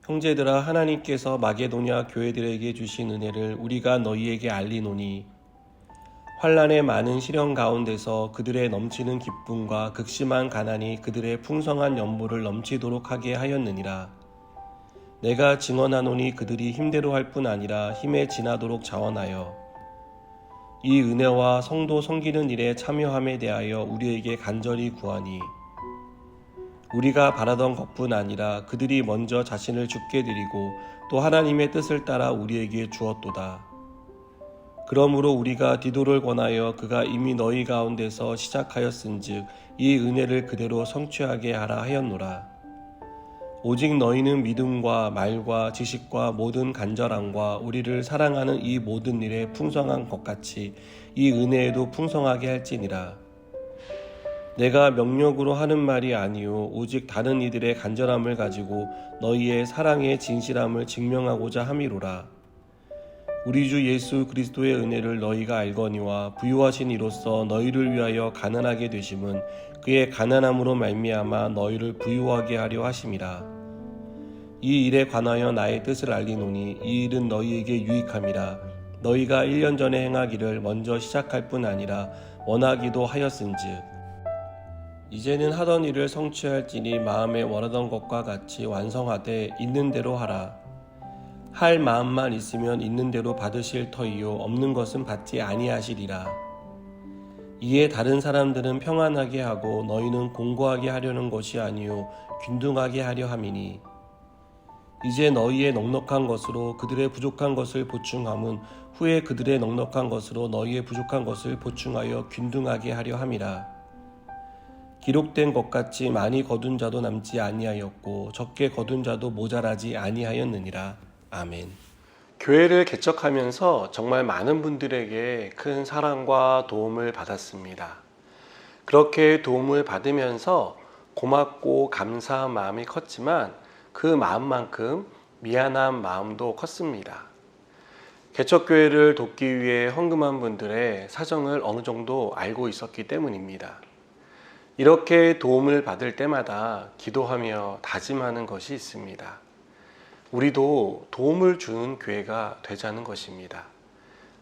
형제들아, 하나님께서 마게도냐 교회들에게 주신 은혜를 우리가 너희에게 알리노니 환난의 많은 시련 가운데서 그들의 넘치는 기쁨과 극심한 가난이 그들의 풍성한 연보를 넘치도록 하게 하였느니라. 내가 증언하노니 그들이 힘대로 할 뿐 아니라 힘에 지나도록 자원하여 이 은혜와 성도 섬기는 일에 참여함에 대하여 우리에게 간절히 구하니 우리가 바라던 것뿐 아니라 그들이 먼저 자신을 주께 드리고 또 하나님의 뜻을 따라 우리에게 주었도다. 그러므로 우리가 디도를 권하여 그가 이미 너희 가운데서 시작하였은즉 이 은혜를 그대로 성취하게 하라 하였노라. 오직 너희는 믿음과 말과 지식과 모든 간절함과 우리를 사랑하는 이 모든 일에 풍성한 것 같이 이 은혜에도 풍성하게 할지니라. 내가 명령으로 하는 말이 아니요 오직 다른 이들의 간절함을 가지고 너희의 사랑의 진실함을 증명하고자 함이로라. 우리 주 예수 그리스도의 은혜를 너희가 알거니와 부유하신 이로써 너희를 위하여 가난하게 되심은 그의 가난함으로 말미암아 너희를 부유하게 하려 하심이라. 이 일에 관하여 나의 뜻을 알리노니 이 일은 너희에게 유익함이라. 너희가 1년 전에 행하기를 먼저 시작할 뿐 아니라 원하기도 하였은즉 이제는 하던 일을 성취할지니 마음에 원하던 것과 같이 완성하되 있는 대로 하라. 할 마음만 있으면 있는 대로 받으실 터이요 없는 것은 받지 아니하시리라. 이에 다른 사람들은 평안하게 하고 너희는 공고하게 하려는 것이 아니요 균등하게 하려 함이니 이제 너희의 넉넉한 것으로 그들의 부족한 것을 보충함은 후에 그들의 넉넉한 것으로 너희의 부족한 것을 보충하여 균등하게 하려 함이라. 기록된 것 같이 많이 거둔 자도 남지 아니하였고 적게 거둔 자도 모자라지 아니하였느니라. 아멘. 교회를 개척하면서 정말 많은 분들에게 큰 사랑과 도움을 받았습니다. 그렇게 도움을 받으면서 고맙고 감사한 마음이 컸지만 그 마음만큼 미안한 마음도 컸습니다. 개척교회를 돕기 위해 헌금한 분들의 사정을 어느 정도 알고 있었기 때문입니다. 이렇게 도움을 받을 때마다 기도하며 다짐하는 것이 있습니다. 우리도 도움을 주는 교회가 되자는 것입니다.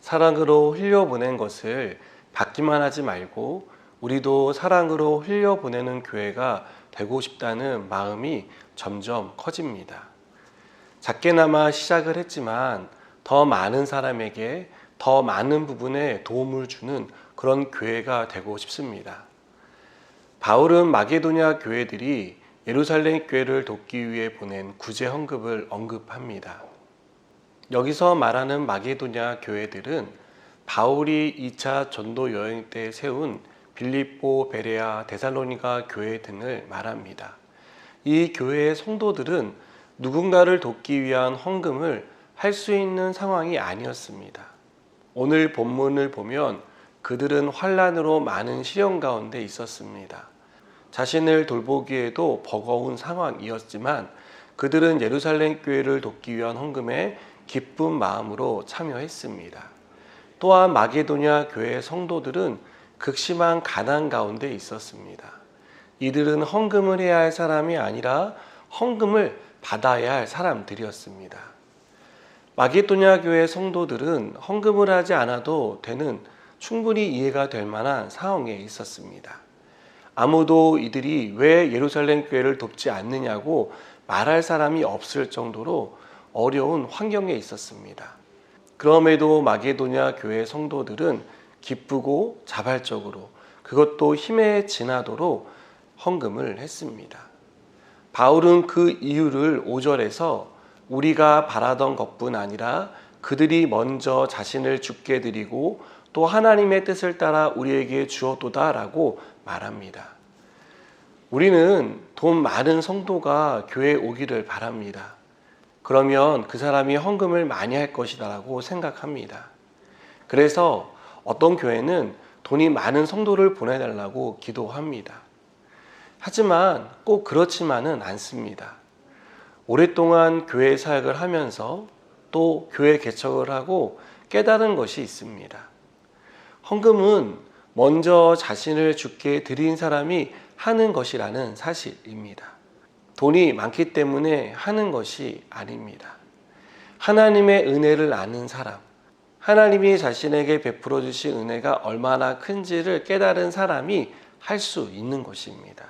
사랑으로 흘려보낸 것을 받기만 하지 말고 우리도 사랑으로 흘려보내는 교회가 되고 싶다는 마음이 점점 커집니다. 작게나마 시작을 했지만 더 많은 사람에게 더 많은 부분에 도움을 주는 그런 교회가 되고 싶습니다. 바울은 마게도냐 교회들이 예루살렘 교회를 돕기 위해 보낸 구제 헌금을 언급합니다. 여기서 말하는 마게도냐 교회들은 바울이 2차 전도 여행 때 세운 빌립보, 베레아, 데살로니가 교회 등을 말합니다. 이 교회의 성도들은 누군가를 돕기 위한 헌금을 할 수 있는 상황이 아니었습니다. 오늘 본문을 보면 그들은 환난으로 많은 시련 가운데 있었습니다. 자신을 돌보기에도 버거운 상황이었지만 그들은 예루살렘 교회를 돕기 위한 헌금에 기쁜 마음으로 참여했습니다. 또한 마게도냐 교회 성도들은 극심한 가난 가운데 있었습니다. 이들은 헌금을 해야 할 사람이 아니라 헌금을 받아야 할 사람들이었습니다. 마게도냐 교회 성도들은 헌금을 하지 않아도 되는 충분히 이해가 될 만한 상황에 있었습니다. 아무도 이들이 왜 예루살렘 교회를 돕지 않느냐고 말할 사람이 없을 정도로 어려운 환경에 있었습니다. 그럼에도 마게도냐 교회 성도들은 기쁘고 자발적으로 그것도 힘에 지나도록 헌금을 했습니다. 바울은 그 이유를 5절에서 우리가 바라던 것뿐 아니라 그들이 먼저 자신을 주께 드리고 또 하나님의 뜻을 따라 우리에게 주었도다 라고 말합니다. 우리는 돈 많은 성도가 교회에 오기를 바랍니다. 그러면 그 사람이 헌금을 많이 할 것이다 라고 생각합니다. 그래서 어떤 교회는 돈이 많은 성도를 보내달라고 기도합니다. 하지만 꼭 그렇지만은 않습니다. 오랫동안 교회 사역을 하면서 또 교회 개척을 하고 깨달은 것이 있습니다. 헌금은 먼저 자신을 주께 드린 사람이 하는 것이라는 사실입니다. 돈이 많기 때문에 하는 것이 아닙니다. 하나님의 은혜를 아는 사람, 하나님이 자신에게 베풀어 주신 은혜가 얼마나 큰지를 깨달은 사람이 할 수 있는 것입니다.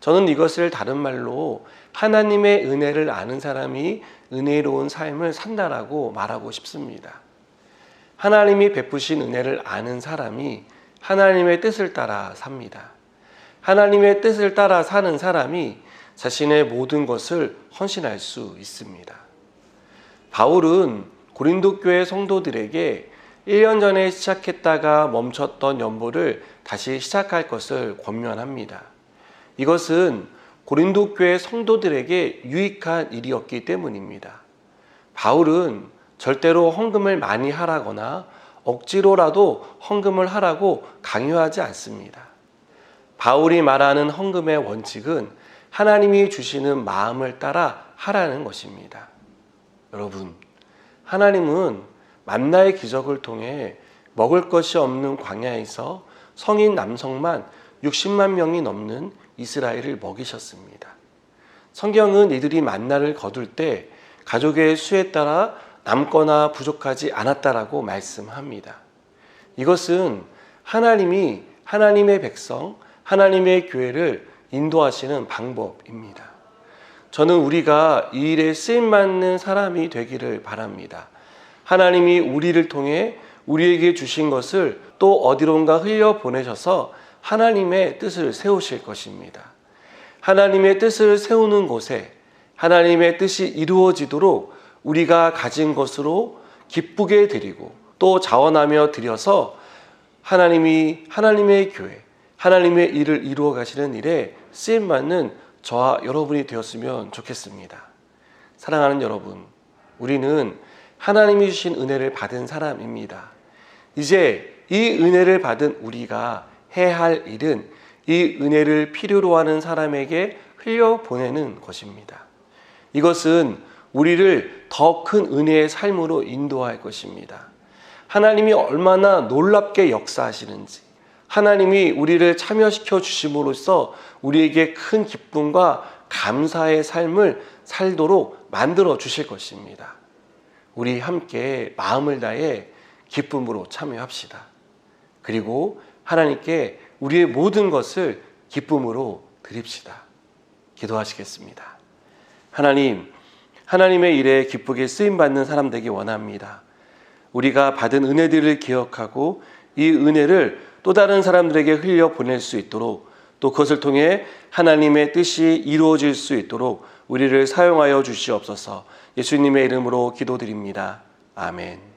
저는 이것을 다른 말로 하나님의 은혜를 아는 사람이 은혜로운 삶을 산다라고 말하고 싶습니다. 하나님이 베푸신 은혜를 아는 사람이 하나님의 뜻을 따라 삽니다. 하나님의 뜻을 따라 사는 사람이 자신의 모든 것을 헌신할 수 있습니다. 바울은 고린도 교회 성도들에게 1년 전에 시작했다가 멈췄던 연보를 다시 시작할 것을 권면합니다. 이것은 고린도 교회 성도들에게 유익한 일이었기 때문입니다. 바울은 절대로 헌금을 많이 하라거나 억지로라도 헌금을 하라고 강요하지 않습니다. 바울이 말하는 헌금의 원칙은 하나님이 주시는 마음을 따라 하라는 것입니다. 여러분, 하나님은 만나의 기적을 통해 먹을 것이 없는 광야에서 성인 남성만 60만 명이 넘는 이스라엘을 먹이셨습니다. 성경은 이들이 만나를 거둘 때 가족의 수에 따라 남거나 부족하지 않았다라고 말씀합니다. 이것은 하나님이 하나님의 백성, 하나님의 교회를 인도하시는 방법입니다. 저는 우리가 이 일에 쓰임받는 사람이 되기를 바랍니다. 하나님이 우리를 통해 우리에게 주신 것을 또 어디론가 흘려보내셔서 하나님의 뜻을 세우실 것입니다. 하나님의 뜻을 세우는 곳에 하나님의 뜻이 이루어지도록 우리가 가진 것으로 기쁘게 드리고 또 자원하며 드려서 하나님의 교회, 하나님의 일을 이루어 가시는 일에 쓰임받는 저와 여러분이 되었으면 좋겠습니다. 사랑하는 여러분, 우리는 하나님이 주신 은혜를 받은 사람입니다. 이제 이 은혜를 받은 우리가 해야 할 일은 이 은혜를 필요로 하는 사람에게 흘려보내는 것입니다. 이것은 우리를 더 큰 은혜의 삶으로 인도할 것입니다. 하나님이 얼마나 놀랍게 역사하시는지, 하나님이 우리를 참여시켜 주심으로써 우리에게 큰 기쁨과 감사의 삶을 살도록 만들어 주실 것입니다. 우리 함께 마음을 다해 기쁨으로 참여합시다. 그리고 하나님께 우리의 모든 것을 기쁨으로 드립시다. 기도하시겠습니다. 하나님, 하나님의 일에 기쁘게 쓰임받는 사람 되기 원합니다. 우리가 받은 은혜들을 기억하고 이 은혜를 또 다른 사람들에게 흘려보낼 수 있도록 또 그것을 통해 하나님의 뜻이 이루어질 수 있도록 우리를 사용하여 주시옵소서. 예수님의 이름으로 기도드립니다. 아멘.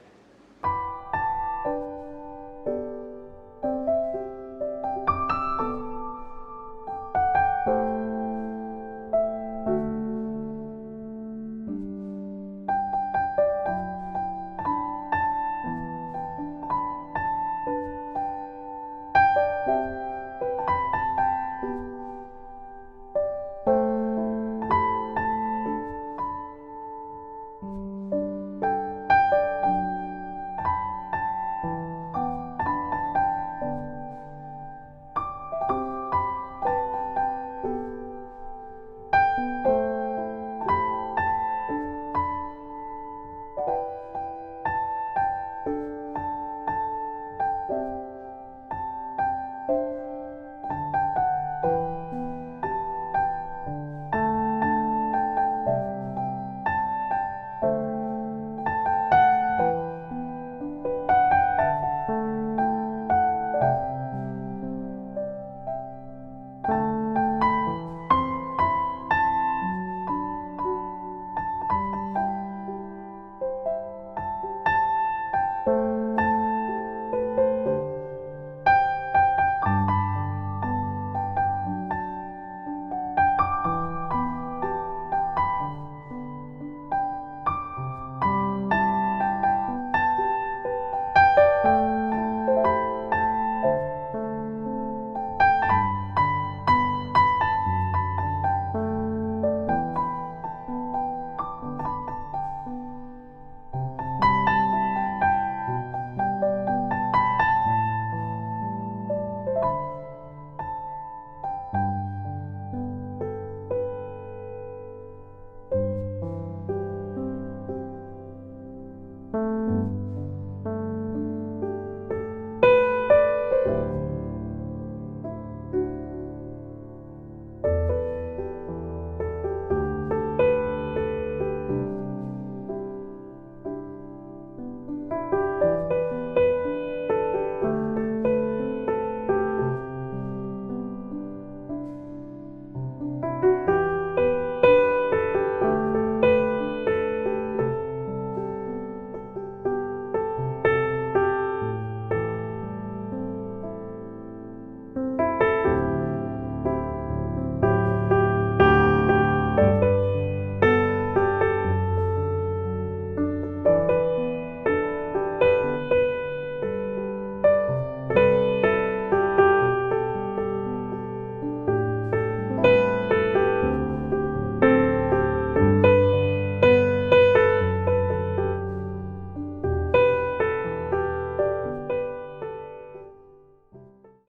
안녕.